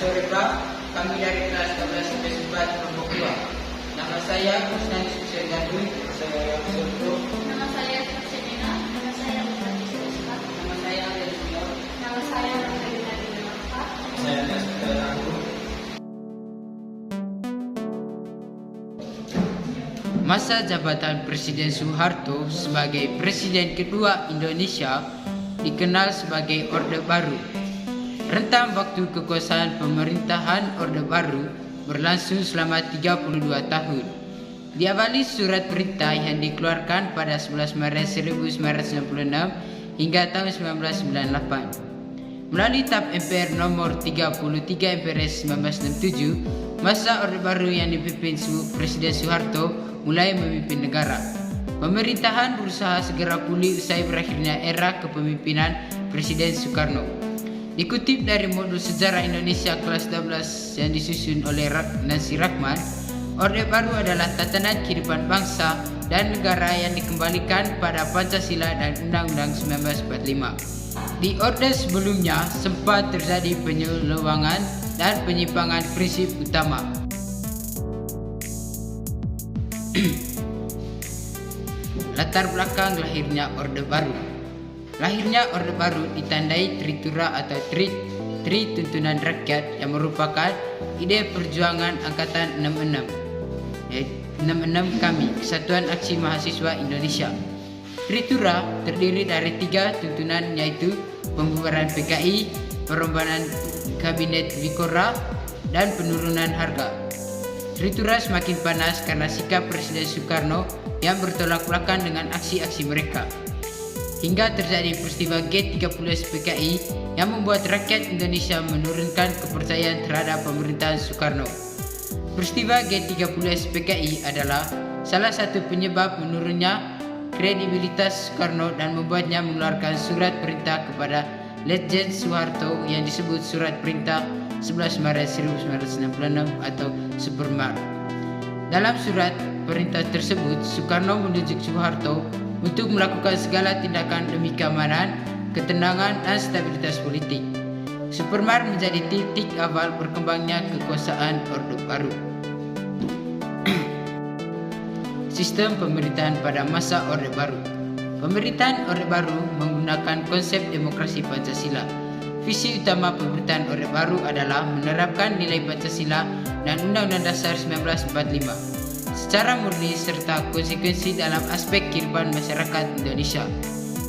sore Pak, kami dari kelas 12 SMP 4 kelompok 2. Nama saya Kusnandis Hussein Gadui, saya Surto. Nama saya Semina, nama saya Bupati Sulawesi. Nama saya Andel Junior. Nama saya Margarita Dinamapa. Saya Nasir. Masa jabatan Presiden Soeharto sebagai Presiden kedua Indonesia dikenal sebagai Orde Baru. Rentang waktu kekuasaan pemerintahan Orde Baru berlangsung selama 32 tahun. Diawali surat perintah yang dikeluarkan pada 11 Maret 1996 hingga tahun 1998. Melalui TAP MPR nomor 33 MPRS 1967, masa Orde Baru yang dipimpin Presiden Soeharto mulai memimpin negara. Pemerintahan berusaha segera pulih usai berakhirnya era kepemimpinan Presiden Soekarno. Dikutip dari modul Sejarah Indonesia kelas 12 yang disusun oleh Nancy Rahman, Orde Baru adalah tatanan kehidupan bangsa dan negara yang dikembalikan pada Pancasila dan Undang-Undang 1945. Di orde sebelumnya sempat terjadi penyelewangan dan penyimpangan prinsip utama. Latar belakang lahirnya Orde Baru. Lahirnya Orde Baru ditandai Tritura atau Tri Tuntunan Rakyat yang merupakan ide perjuangan Angkatan 66 kami, Kesatuan Aksi Mahasiswa Indonesia. Tritura terdiri dari 3 tuntunan, yaitu pembubaran PKI, perombakan Kabinet Wikora, dan penurunan harga. Tritura semakin panas karena sikap Presiden Soekarno yang bertolak belakang dengan aksi-aksi mereka. Hingga terjadi peristiwa G30 PKI yang membuat rakyat Indonesia menurunkan kepercayaan terhadap pemerintahan Soekarno. Peristiwa G30 PKI adalah salah satu penyebab menurunnya kredibilitas Soekarno dan membuatnya mengeluarkan surat perintah kepada Letjen Soeharto yang disebut Surat Perintah 11 Maret 1966 atau Supermar. Dalam surat perintah tersebut, Soekarno menunjuk Soeharto untuk melakukan segala tindakan demi keamanan, ketenangan, dan stabilitas politik. Supermar menjadi titik awal berkembangnya kekuasaan Orde Baru. Sistem pemerintahan pada masa Orde Baru. Pemerintahan Orde Baru menggunakan konsep demokrasi Pancasila. Visi utama pemerintahan Orde Baru adalah menerapkan nilai Pancasila dan Undang-Undang Dasar 1945 secara murni serta konsekuensi dalam aspek kehidupan masyarakat Indonesia.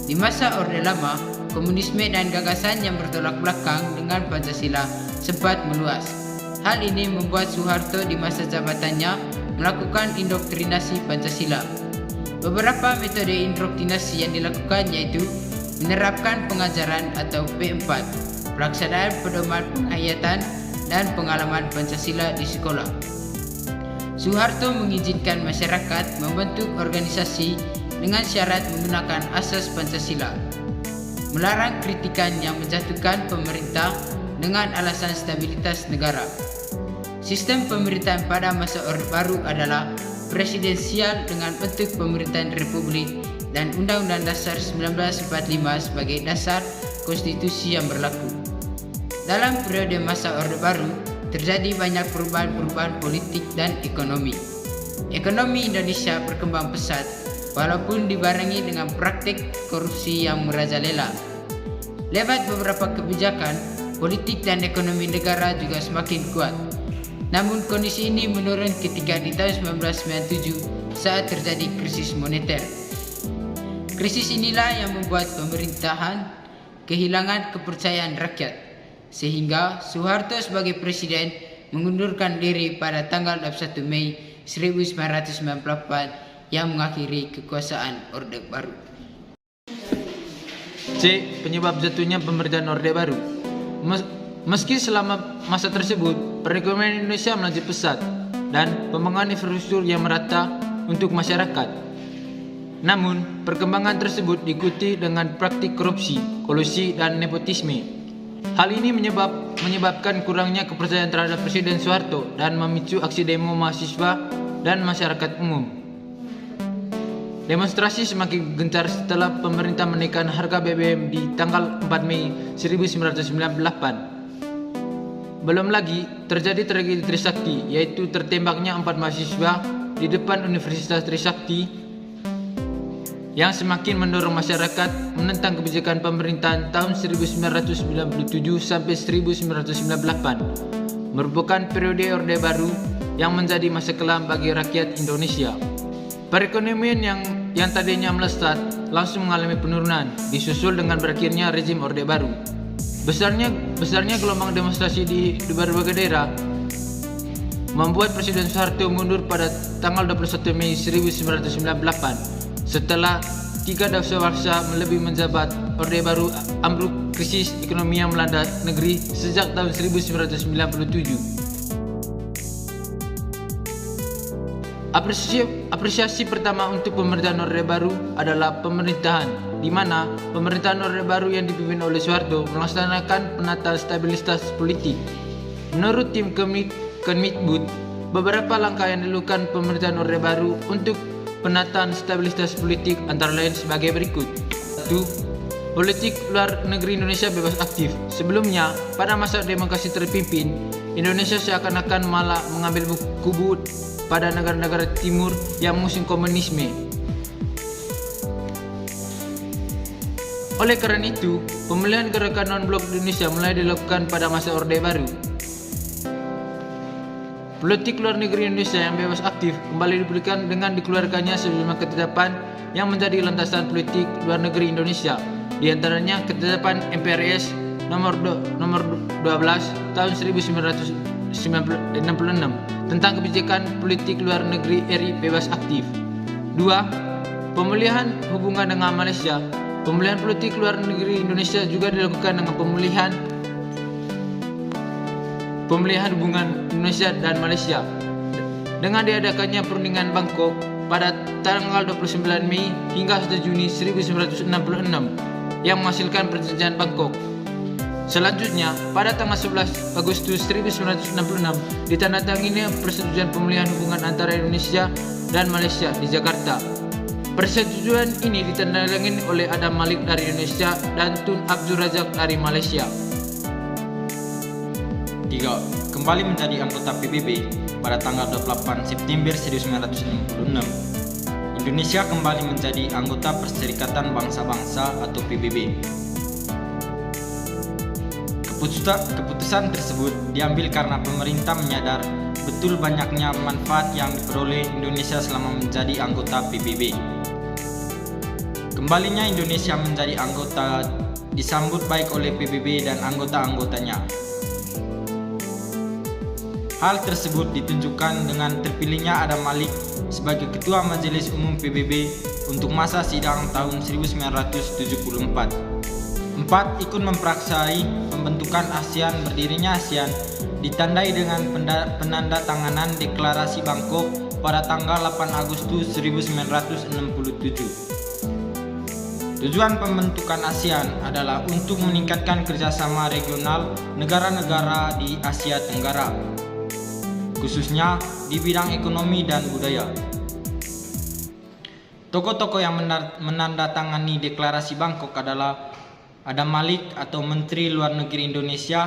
Di masa Orde Lama, komunisme dan gagasan yang bertolak belakang dengan Pancasila sempat meluas. Hal ini membuat Soeharto di masa jabatannya melakukan indoktrinasi Pancasila. Beberapa metode indoktrinasi yang dilakukan yaitu menerapkan pengajaran atau P4, pelaksanaan pedoman penghayatan dan pengalaman Pancasila di sekolah. Soeharto mengizinkan masyarakat membentuk organisasi dengan syarat menggunakan asas Pancasila, melarang kritikan yang menjatuhkan pemerintah dengan alasan stabilitas negara. Sistem pemerintahan pada masa Orde Baru adalah presidensial dengan bentuk pemerintahan republik dan Undang-Undang Dasar 1945 sebagai dasar konstitusi yang berlaku. Dalam periode masa Orde Baru, terjadi banyak perubahan-perubahan politik dan ekonomi. Ekonomi Indonesia berkembang pesat, walaupun dibarengi dengan praktik korupsi yang merajalela. Lewat beberapa kebijakan, politik dan ekonomi negara juga semakin kuat. Namun kondisi ini menurun ketika di tahun 1997 saat terjadi krisis moneter. Krisis inilah yang membuat pemerintahan kehilangan kepercayaan rakyat, sehingga Soeharto sebagai presiden mengundurkan diri pada tanggal 21 Mei 1998 yang mengakhiri kekuasaan Orde Baru. C. Penyebab jatuhnya pemerintahan Orde Baru. Meski selama masa tersebut perekonomian Indonesia melaju pesat dan pembangunan infrastruktur yang merata untuk masyarakat, namun perkembangan tersebut diikuti dengan praktik korupsi, kolusi, dan nepotisme. Hal ini menyebabkan kurangnya kepercayaan terhadap Presiden Soeharto dan memicu aksi demo mahasiswa dan masyarakat umum. Demonstrasi semakin gencar setelah pemerintah menaikkan harga BBM di tanggal 4 Mei 1998. Belum lagi terjadi tragedi Trisakti, yaitu tertembaknya 4 mahasiswa di depan Universitas Trisakti yang semakin mendorong masyarakat menentang kebijakan pemerintahan tahun 1997 sampai 1998, merupakan periode Orde Baru yang menjadi masa kelam bagi rakyat Indonesia. Perekonomian yang tadinya melesat langsung mengalami penurunan, disusul dengan berakhirnya rezim Orde Baru. Besarnya gelombang demonstrasi di berbagai daerah membuat Presiden Soeharto mundur pada tanggal 21 Mei 1998. Setelah 3 dasawarsa lebih menjabat, Orde Baru ambruk, krisis ekonomi yang melanda negeri sejak tahun 1997. Apresiasi pertama untuk pemerintahan Orde Baru adalah pemerintahan, di mana pemerintahan Orde Baru yang dipimpin oleh Soeharto melaksanakan penataan stabilitas politik. Menurut tim Kemdikbud, beberapa langkah yang dilakukan pemerintahan Orde Baru untuk penataan stabilitas politik antara lain sebagai berikut. 1. Politik luar negeri Indonesia bebas aktif. Sebelumnya, pada masa demokrasi terpimpin, Indonesia seakan-akan malah mengambil kubu pada negara-negara timur yang mengusung komunisme. Oleh karena itu, pemulihan gerakan non-blok Indonesia mulai dilakukan pada masa Orde Baru. Politik luar negeri Indonesia yang bebas aktif kembali dipulihkan dengan dikeluarkannya sejumlah ketetapan yang menjadi landasan politik luar negeri Indonesia. Di antaranya ketetapan MPRS nomor 12 tahun 1966 tentang kebijakan politik luar negeri RI bebas aktif. 2. Pemulihan hubungan dengan Malaysia. Pemulihan politik luar negeri Indonesia juga dilakukan dengan pemulihan hubungan Indonesia dan Malaysia dengan diadakannya perundingan Bangkok pada tanggal 29 Mei hingga 1 Juni 1966 yang menghasilkan perjanjian Bangkok. Selanjutnya, pada tanggal 11 Agustus 1966 ditandatangani persetujuan pemulihan hubungan antara Indonesia dan Malaysia di Jakarta. Persetujuan ini ditandatangani oleh Adam Malik dari Indonesia dan Tun Abdul Razak dari Malaysia. 3. Kembali menjadi anggota PBB pada tanggal 28 September 1966. Indonesia kembali menjadi anggota Perserikatan Bangsa-Bangsa atau PBB. Keputusan tersebut diambil karena pemerintah menyadar betul banyaknya manfaat yang diperoleh Indonesia selama menjadi anggota PBB. Kembalinya Indonesia menjadi anggota disambut baik oleh PBB dan anggota-anggotanya. Hal tersebut ditunjukkan dengan terpilihnya Adam Malik sebagai Ketua Majelis Umum PBB untuk masa sidang tahun 1974. 4. Ikut mempraksai pembentukan ASEAN. Berdirinya ASEAN ditandai dengan penandatanganan Deklarasi Bangkok pada tanggal 8 Agustus 1967. Tujuan pembentukan ASEAN adalah untuk meningkatkan kerjasama regional negara-negara di Asia Tenggara, khususnya di bidang ekonomi dan budaya. Tokoh-tokoh yang menandatangani Deklarasi Bangkok adalah Adam Malik atau Menteri Luar Negeri Indonesia,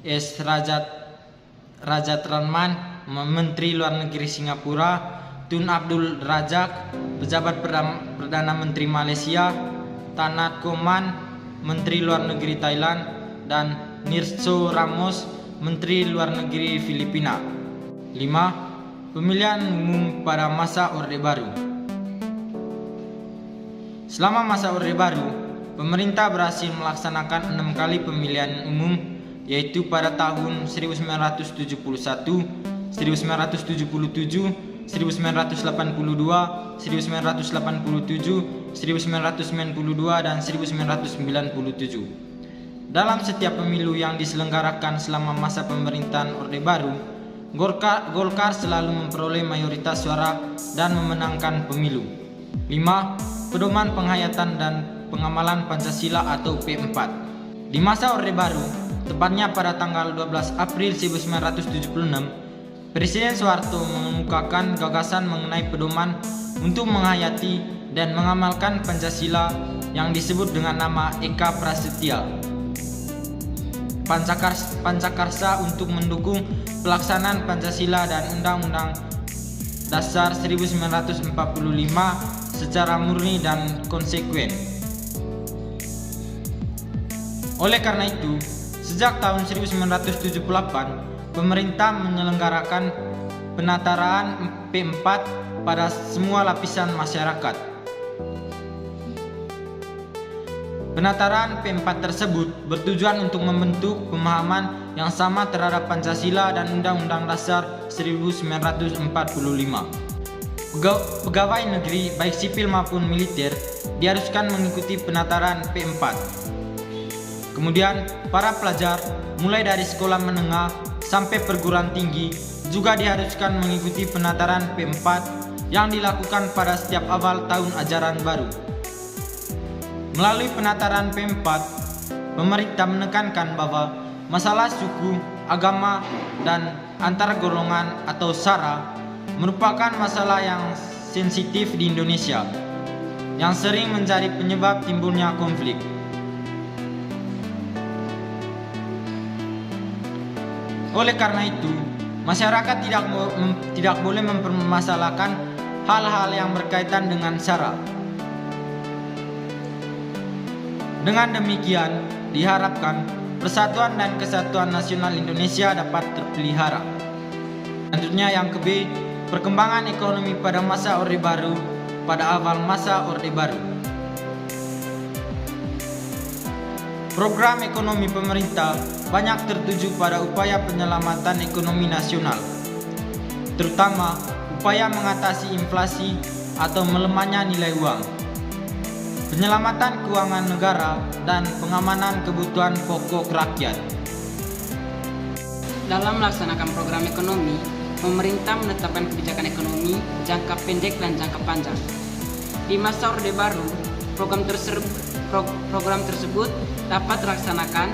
S. Rajat Ranman, Menteri Luar Negeri Singapura, Tun Abdul Razak, Pejabat Perdana Menteri Malaysia, Tanat Koman, Menteri Luar Negeri Thailand, dan Nirso Ramos, Menteri Luar Negeri Filipina. 5. Pemilihan umum pada masa Orde Baru. Selama masa Orde Baru, pemerintah berhasil melaksanakan 6 kali pemilihan umum, yaitu pada tahun 1971, 1977, 1982, 1987, 1992, dan 1997. Dalam setiap pemilu yang diselenggarakan selama masa pemerintahan Orde Baru, Golkar selalu memperoleh mayoritas suara dan memenangkan pemilu. 5. Pedoman penghayatan dan pengamalan Pancasila atau P4. Di masa Orde Baru, tepatnya pada tanggal 12 April 1976, Presiden Soeharto mengemukakan gagasan mengenai pedoman untuk menghayati dan mengamalkan Pancasila yang disebut dengan nama Eka Prasetya. Pancakarsa untuk mendukung pelaksanaan Pancasila dan Undang-Undang Dasar 1945 secara murni dan konsekuen. Oleh karena itu, sejak tahun 1978, pemerintah menyelenggarakan penataraan P4 pada semua lapisan masyarakat. Penataraan P4 tersebut bertujuan untuk membentuk pemahaman yang sama terhadap Pancasila dan Undang-Undang Dasar 1945. Pegawai negeri baik sipil maupun militer diharuskan mengikuti penataraan P4. Kemudian para pelajar mulai dari sekolah menengah sampai perguruan tinggi juga diharuskan mengikuti penataran P4 yang dilakukan pada setiap awal tahun ajaran baru. Melalui penataran P4, pemerintah menekankan bahwa masalah suku, agama, dan antar golongan atau SARA merupakan masalah yang sensitif di Indonesia, yang sering menjadi penyebab timbulnya konflik. Oleh karena itu, masyarakat tidak boleh mempermasalahkan hal-hal yang berkaitan dengan SARA. Dengan demikian, diharapkan persatuan dan kesatuan nasional Indonesia dapat terpelihara. Selanjutnya yang ke-B, perkembangan ekonomi pada masa Orde Baru pada awal masa Orde Baru. Program ekonomi pemerintah banyak tertuju pada upaya penyelamatan ekonomi nasional, terutama upaya mengatasi inflasi atau melemahnya nilai uang, penyelamatan keuangan negara, dan pengamanan kebutuhan pokok rakyat. Dalam melaksanakan program ekonomi, pemerintah menetapkan kebijakan ekonomi jangka pendek dan jangka panjang. Di masa Orde Baru, program tersebut dapat dilaksanakan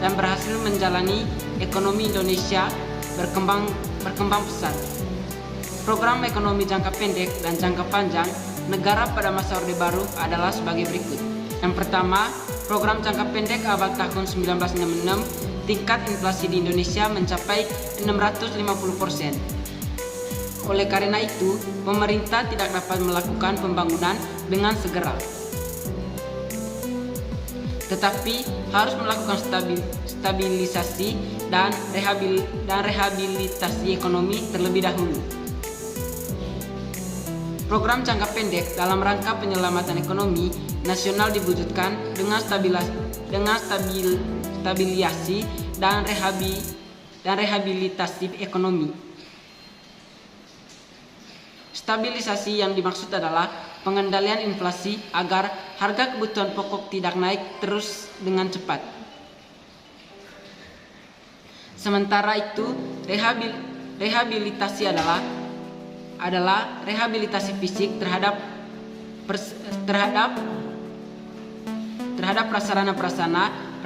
dan berhasil menjalani ekonomi Indonesia berkembang pesat. Program ekonomi jangka pendek dan jangka panjang negara pada masa Orde Baru adalah sebagai berikut. Yang pertama, program jangka pendek awal tahun 1966, tingkat inflasi di Indonesia mencapai 650%. Oleh karena itu, pemerintah tidak dapat melakukan pembangunan dengan segera, tetapi harus melakukan stabilisasi dan rehabilitasi ekonomi terlebih dahulu. Program jangka pendek dalam rangka penyelamatan ekonomi nasional diwujudkan dengan stabilisasi dan rehabilitasi ekonomi. Stabilisasi yang dimaksud adalah pengendalian inflasi agar harga kebutuhan pokok tidak naik terus dengan cepat. Sementara itu, rehabilitasi adalah rehabilitasi fisik terhadap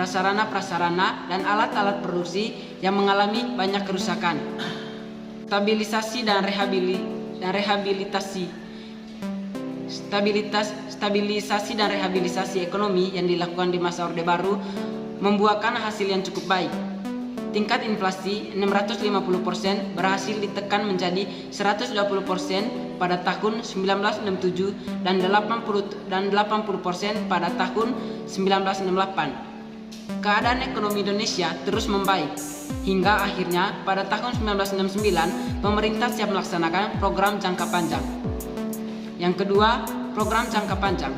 prasarana dan alat-alat produksi yang mengalami banyak kerusakan. Stabilisasi dan rehabilitasi ekonomi yang dilakukan di masa Orde Baru membuahkan hasil yang cukup baik. Tingkat inflasi 650% berhasil ditekan menjadi 120% pada tahun 1967 dan 80% pada tahun 1968. Keadaan ekonomi Indonesia terus membaik hingga akhirnya pada tahun 1969 pemerintah siap melaksanakan program jangka panjang. Yang kedua, program jangka panjang.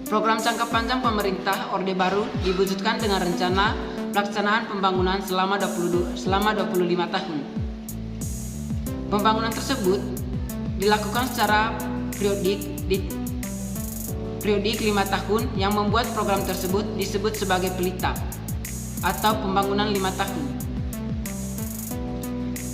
Program jangka panjang pemerintah Orde Baru diwujudkan dengan rencana pelaksanaan pembangunan selama 25 tahun. Pembangunan tersebut dilakukan secara periodik 5 tahun yang membuat program tersebut disebut sebagai pelita atau pembangunan 5 tahun.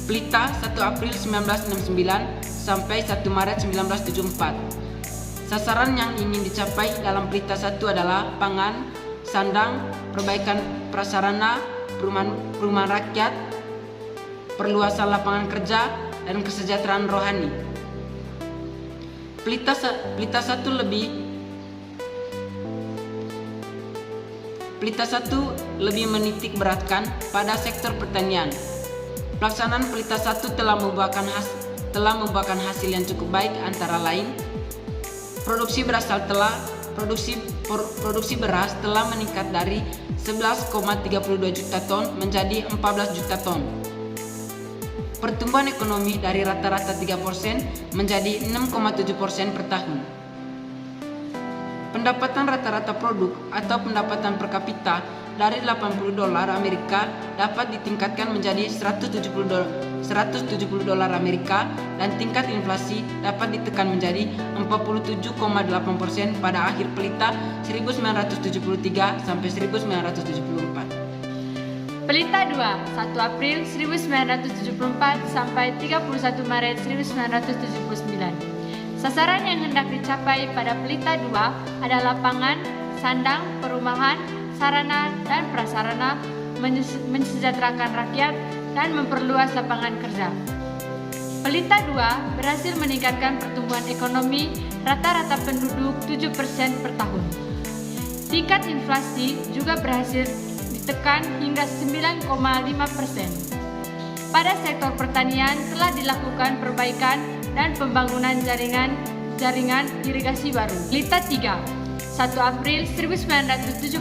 Pelita 1 April 1969 sampai 1 Maret 1974. Sasaran yang ingin dicapai dalam pelita 1 adalah pangan, sandang, perbaikan prasarana, perumahan rakyat, perluasan lapangan kerja, dan kesejahteraan rohani. Pelita 1 lebih Pelita 1 lebih menitik beratkan pada sektor pertanian. Pelaksanaan Pelita 1 telah membuahkan hasil yang cukup baik, antara lain produksi beras telah meningkat dari 11,32 juta ton menjadi 14 juta ton. Pertumbuhan ekonomi dari rata-rata 3% menjadi 6,7% per tahun. Pendapatan rata-rata produk atau pendapatan per kapita dari $80 Amerika dapat ditingkatkan menjadi $170 dan tingkat inflasi dapat ditekan menjadi 47,8% pada akhir Pelita 1973 sampai 1974. Pelita 2, 1 April 1974 sampai 31 Maret 1979. Sasaran yang hendak dicapai pada Pelita 2 adalah pangan, sandang, perumahan, sarana dan prasarana, mensejahterakan rakyat, dan memperluas lapangan kerja. Pelita 2 berhasil meningkatkan pertumbuhan ekonomi rata-rata penduduk 7% per tahun. Tingkat inflasi juga berhasil ditekan hingga 9,5%. Pada sektor pertanian telah dilakukan perbaikan dan pembangunan jaringan irigasi baru. Pelita 3, 1 April 1979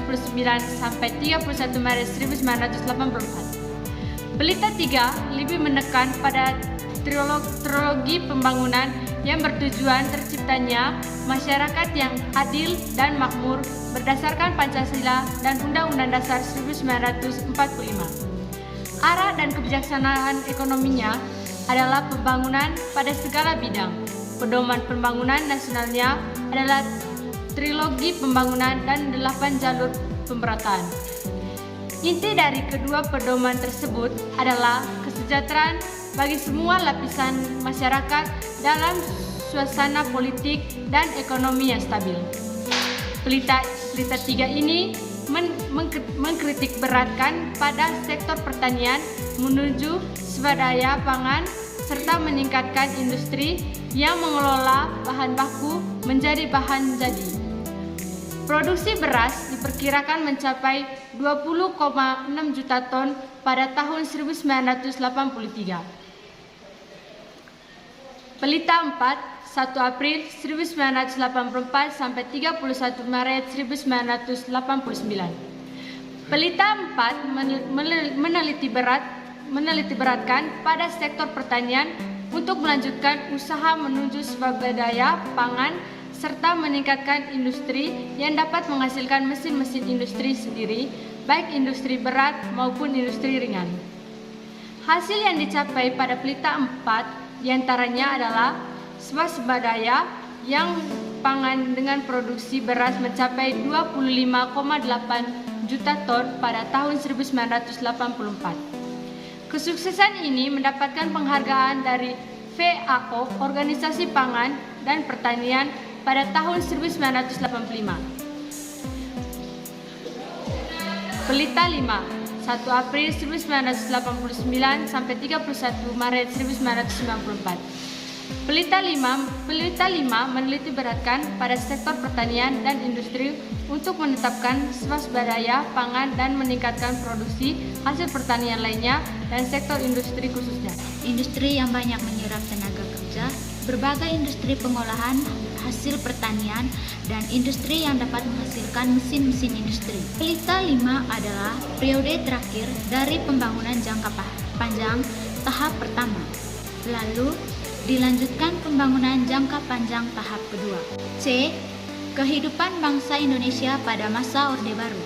sampai 31 Maret 1984. Pelita 3 lebih menekan pada trilogi pembangunan yang bertujuan terciptanya masyarakat yang adil dan makmur berdasarkan Pancasila dan Undang-Undang Dasar 1945. Arah dan kebijaksanaan ekonominya adalah pembangunan pada segala bidang. Pedoman pembangunan nasionalnya adalah trilogi pembangunan dan 8 jalur pemerataan. Inti dari kedua pedoman tersebut adalah kesejahteraan bagi semua lapisan masyarakat dalam suasana politik dan ekonomi yang stabil. Pelita 3 ini mengkritik beratkan pada sektor pertanian menuju swadaya pangan serta meningkatkan industri yang mengelola bahan baku menjadi bahan jadi. Produksi beras diperkirakan mencapai 20,6 juta ton pada tahun 1983. Pelita 4, 1 April 1984 sampai 31 Maret 1989. Pelita 4 meneliti beratkan pada sektor pertanian untuk melanjutkan usaha menuju swadaya pangan serta meningkatkan industri yang dapat menghasilkan mesin-mesin industri sendiri, baik industri berat maupun industri ringan. Hasil yang dicapai pada Pelita 4 diantaranya adalah swadaya yang pangan dengan produksi beras mencapai 25,8 juta ton pada tahun 1984. Kesuksesan ini mendapatkan penghargaan dari FAO, Organisasi Pangan dan Pertanian, pada tahun 1985. Pelita 5, 1 April 1989 sampai 31 Maret 1994. Pelita 5 meneliti beratkan pada sektor pertanian dan industri untuk menetapkan swadaya pangan dan meningkatkan produksi hasil pertanian lainnya dan sektor industri khususnya. Industri yang banyak menyerap tenaga kerja, berbagai industri pengolahan hasil pertanian, dan industri yang dapat menghasilkan mesin-mesin industri. Pelita 5 adalah periode terakhir dari pembangunan jangka panjang tahap pertama. Lalu dilanjutkan pembangunan jangka panjang tahap kedua. C. Kehidupan bangsa Indonesia pada masa Orde Baru.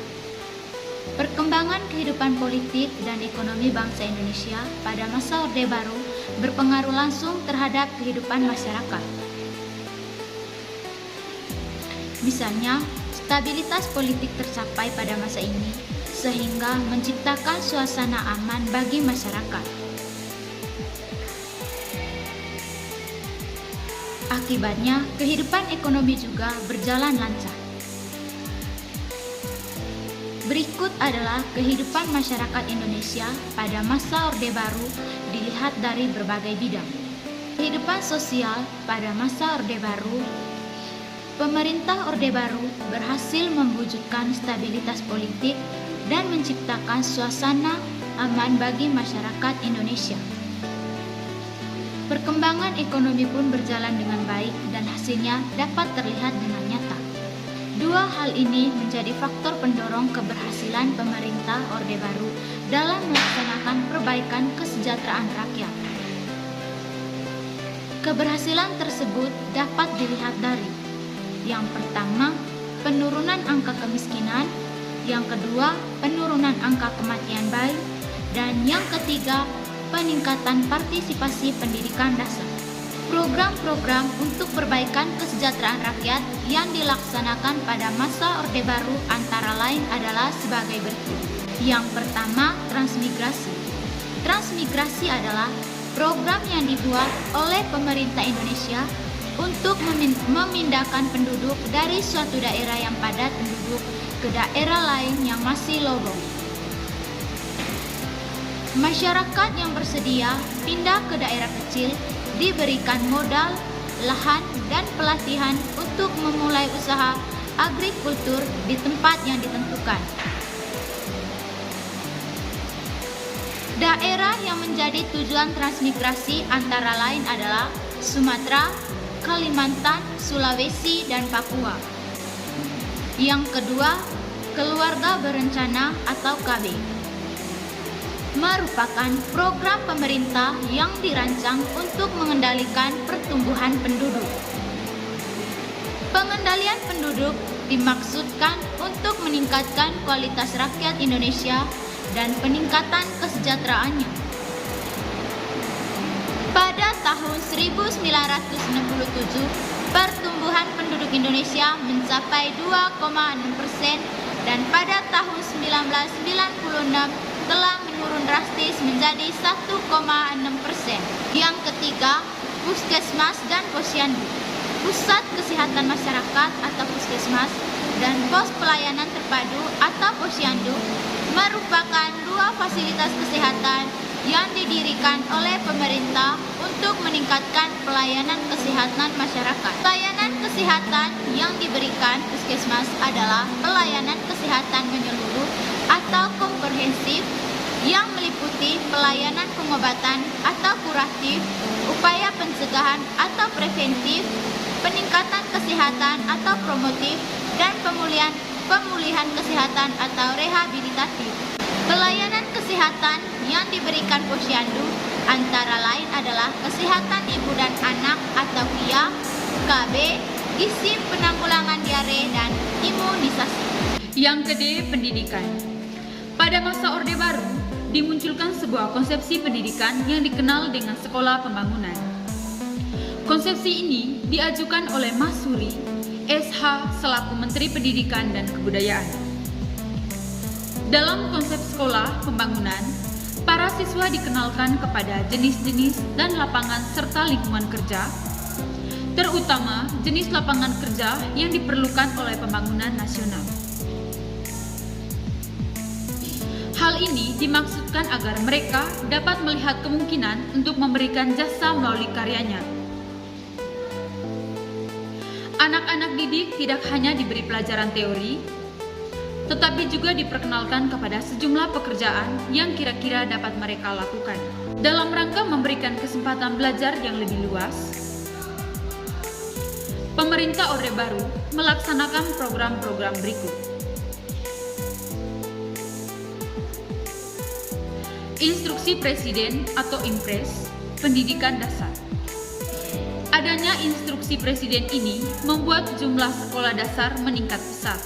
Perkembangan kehidupan politik dan ekonomi bangsa Indonesia pada masa Orde Baru berpengaruh langsung terhadap kehidupan masyarakat. Misalnya, stabilitas politik tercapai pada masa ini sehingga menciptakan suasana aman bagi masyarakat. Akibatnya, kehidupan ekonomi juga berjalan lancar. Berikut adalah kehidupan masyarakat Indonesia pada masa Orde Baru dilihat dari berbagai bidang. Kehidupan sosial pada masa Orde Baru pemerintah Orde Baru berhasil mewujudkan stabilitas politik dan menciptakan suasana aman bagi masyarakat Indonesia. Perkembangan ekonomi pun berjalan dengan baik dan hasilnya dapat terlihat dengan nyata. Dua hal ini menjadi faktor pendorong keberhasilan pemerintah Orde Baru dalam melaksanakan perbaikan kesejahteraan rakyat. Keberhasilan tersebut dapat dilihat dari: yang pertama, penurunan angka kemiskinan; yang kedua, penurunan angka kematian bayi; dan yang ketiga, peningkatan partisipasi pendidikan dasar. Program-program untuk perbaikan kesejahteraan rakyat yang dilaksanakan pada masa Orde Baru antara lain adalah sebagai berikut. Yang pertama, transmigrasi. Transmigrasi adalah program yang dibuat oleh pemerintah Indonesia untuk memindahkan penduduk dari suatu daerah yang padat penduduk ke daerah lain yang masih lowong. Masyarakat yang bersedia pindah ke daerah kecil diberikan modal, lahan, dan pelatihan untuk memulai usaha agrikultur di tempat yang ditentukan. Daerah yang menjadi tujuan transmigrasi antara lain adalah Sumatera, Kalimantan, Sulawesi, dan Papua. Yang kedua, keluarga berencana atau KB. Merupakan program pemerintah yang dirancang untuk mengendalikan pertumbuhan penduduk. Pengendalian penduduk dimaksudkan untuk meningkatkan kualitas rakyat Indonesia dan peningkatan kesejahteraannya. Pada tahun 1967, pertumbuhan penduduk Indonesia mencapai 2,6% dan pada tahun 1996 telah menurun drastis menjadi 1,6%. Yang ketiga, puskesmas dan posyandu. Pusat Kesehatan Masyarakat atau puskesmas dan pos pelayanan terpadu atau posyandu merupakan dua fasilitas kesehatan yang didirikan oleh pemerintah untuk meningkatkan pelayanan kesehatan masyarakat. Pelayanan kesehatan yang diberikan puskesmas adalah pelayanan kesehatan menyeluruh atau komprehensif yang meliputi pelayanan pengobatan atau kuratif, upaya pencegahan atau preventif, peningkatan kesehatan atau promotif, dan pemulihan kesehatan atau rehabilitatif. Pelayanan kesehatan yang diberikan posyandu antara lain adalah kesehatan ibu dan anak atau KIA, KB, gizi, penanggulangan diare, dan imunisasi. Yang kedua, pendidikan. Pada masa Orde Baru, dimunculkan sebuah konsepsi pendidikan yang dikenal dengan sekolah pembangunan. Konsepsi ini diajukan oleh Mas Suri, SH, selaku Menteri Pendidikan dan Kebudayaan. Dalam konsep sekolah pembangunan, para siswa dikenalkan kepada jenis-jenis dan lapangan serta lingkungan kerja, terutama jenis lapangan kerja yang diperlukan oleh pembangunan nasional. Hal ini dimaksudkan agar mereka dapat melihat kemungkinan untuk memberikan jasa melalui karyanya. Anak-anak didik tidak hanya diberi pelajaran teori, tetapi juga diperkenalkan kepada sejumlah pekerjaan yang kira-kira dapat mereka lakukan. Dalam rangka memberikan kesempatan belajar yang lebih luas, pemerintah Orde Baru melaksanakan program-program berikut. Instruksi Presiden atau Impres, pendidikan dasar. Adanya instruksi Presiden ini membuat jumlah sekolah dasar meningkat pesat.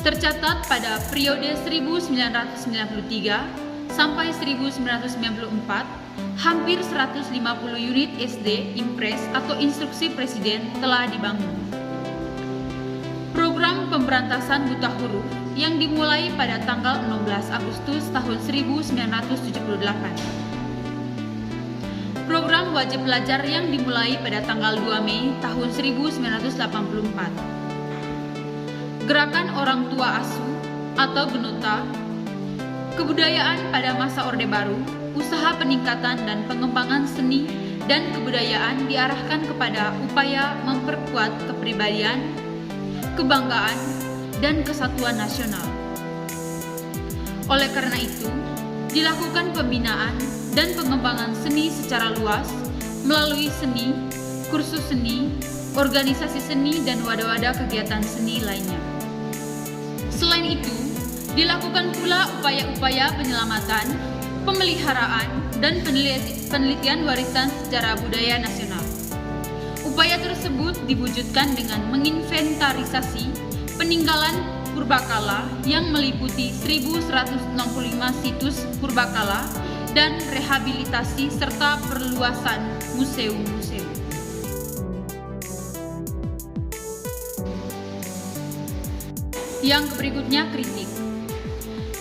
Tercatat pada periode 1993 sampai 1994, hampir 150 unit SD Impres atau Instruksi Presiden telah dibangun. Program pemberantasan buta huruf yang dimulai pada tanggal 16 Agustus tahun 1978. Program wajib belajar yang dimulai pada tanggal 2 Mei tahun 1984. Gerakan Orang Tua Asuh atau Genota, kebudayaan pada masa Orde Baru, usaha peningkatan dan pengembangan seni dan kebudayaan diarahkan kepada upaya memperkuat kepribadian, kebanggaan, dan kesatuan nasional. Oleh karena itu, dilakukan pembinaan dan pengembangan seni secara luas melalui seni, kursus seni, organisasi seni, dan wadah-wadah kegiatan seni lainnya. Selain itu, dilakukan pula upaya-upaya penyelamatan, pemeliharaan, dan penelitian warisan sejarah budaya nasional. Upaya tersebut diwujudkan dengan menginventarisasi peninggalan purbakala yang meliputi 1165 situs purbakala dan rehabilitasi serta perluasan museum-museum. Yang berikutnya, kritik.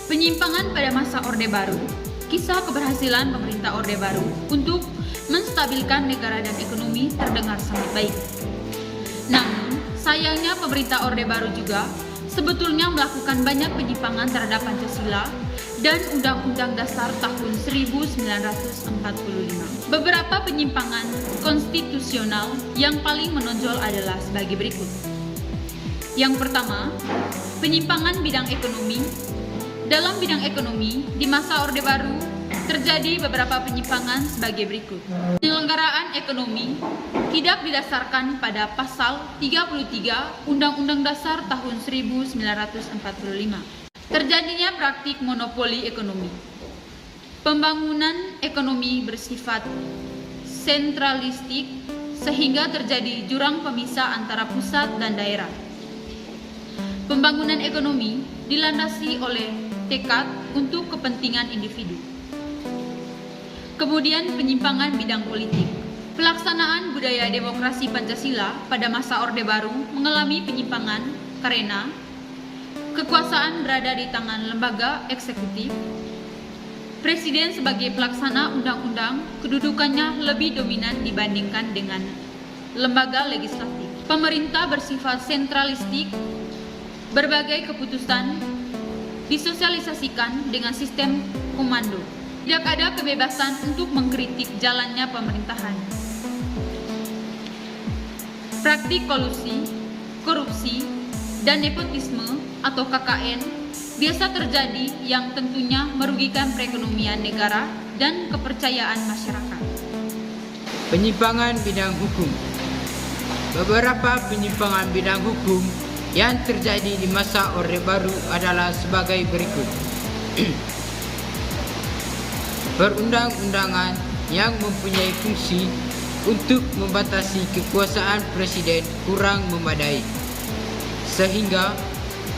Penyimpangan pada masa Orde Baru, kisah keberhasilan pemerintah Orde Baru untuk menstabilkan negara dan ekonomi terdengar sangat baik. Namun, sayangnya pemerintah Orde Baru juga sebetulnya melakukan banyak penyimpangan terhadap Pancasila dan Undang-Undang Dasar tahun 1945. Beberapa penyimpangan konstitusional yang paling menonjol adalah sebagai berikut. Yang pertama, penyimpangan bidang ekonomi. Dalam bidang ekonomi, di masa Orde Baru terjadi beberapa penyimpangan sebagai berikut. Penyelenggaraan ekonomi tidak didasarkan pada pasal 33 Undang-Undang Dasar tahun 1945. Terjadinya praktik monopoli ekonomi. Pembangunan ekonomi bersifat sentralistik sehingga terjadi jurang pemisah antara pusat dan daerah. Pembangunan ekonomi dilandasi oleh tekad untuk kepentingan individu. Kemudian penyimpangan bidang politik. Pelaksanaan budaya demokrasi Pancasila pada masa Orde Baru mengalami penyimpangan karena kekuasaan berada di tangan lembaga eksekutif. Presiden sebagai pelaksana undang-undang kedudukannya lebih dominan dibandingkan dengan lembaga legislatif. Pemerintah bersifat sentralistik. Berbagai keputusan disosialisasikan dengan sistem komando. Tidak ada kebebasan untuk mengkritik jalannya pemerintahan. Praktik kolusi, korupsi, dan nepotisme atau KKN biasa terjadi yang tentunya merugikan perekonomian negara dan kepercayaan masyarakat. Penyimpangan bidang hukum. Beberapa penyimpangan bidang hukum yang terjadi di masa Orde Baru adalah sebagai berikut. Perundang-undangan yang mempunyai fungsi untuk membatasi kekuasaan presiden kurang memadai, sehingga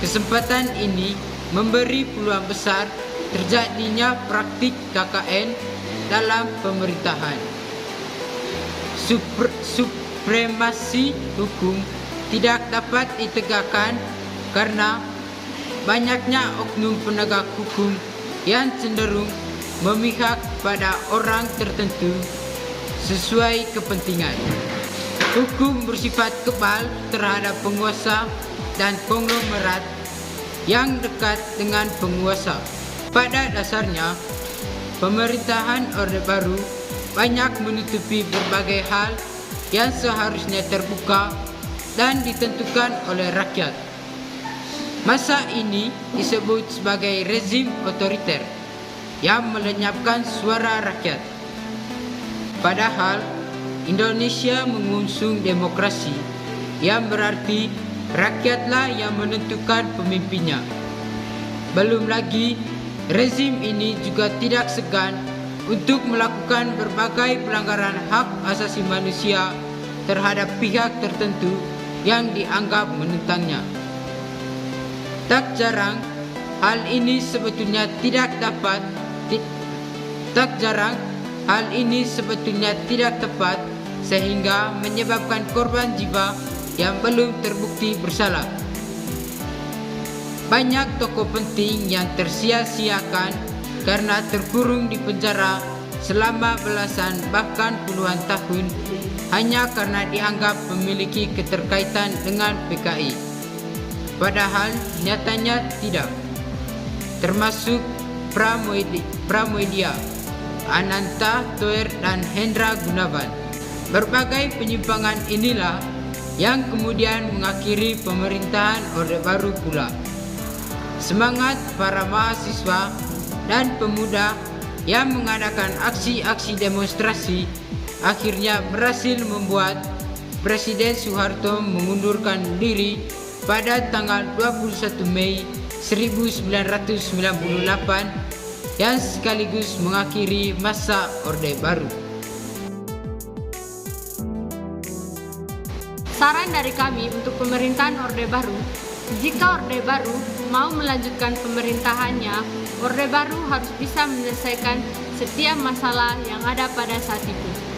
kesempatan ini memberi peluang besar terjadinya praktik KKN dalam pemerintahan. Supremasi hukum tidak dapat ditegakkan karena banyaknya oknum penegak hukum yang cenderung memihak pada orang tertentu sesuai kepentingan. Hukum bersifat kebal terhadap penguasa dan konglomerat yang dekat dengan penguasa. Pada dasarnya, pemerintahan Orde Baru banyak menutupi berbagai hal yang seharusnya terbuka dan ditentukan oleh rakyat. Masa ini disebut sebagai rezim otoriter yang melenyapkan suara rakyat. Padahal Indonesia mengusung demokrasi, yang berarti rakyatlah yang menentukan pemimpinnya. Belum lagi, rezim ini juga tidak segan untuk melakukan berbagai pelanggaran hak asasi manusia terhadap pihak tertentu yang dianggap menentangnya. Tak jarang hal ini sebetulnya tidak tepat sehingga menyebabkan korban jiwa yang belum terbukti bersalah. Banyak tokoh penting yang tersia-siakan karena terkurung di penjara selama belasan bahkan puluhan tahun hanya karena dianggap memiliki keterkaitan dengan PKI. Padahal nyatanya tidak. Termasuk Pramudia Ananta Toer dan Hendra Gunawan. Berbagai penyimpangan inilah yang kemudian mengakhiri pemerintahan Orde Baru pula. Semangat para mahasiswa dan pemuda yang mengadakan aksi-aksi demonstrasi akhirnya berhasil membuat Presiden Soeharto mengundurkan diri pada tanggal 21 Mei 1998 yang sekaligus mengakhiri masa Orde Baru. Saran dari kami untuk pemerintahan Orde Baru, jika Orde Baru mau melanjutkan pemerintahannya, Orde Baru harus bisa menyelesaikan setiap masalah yang ada pada saat itu.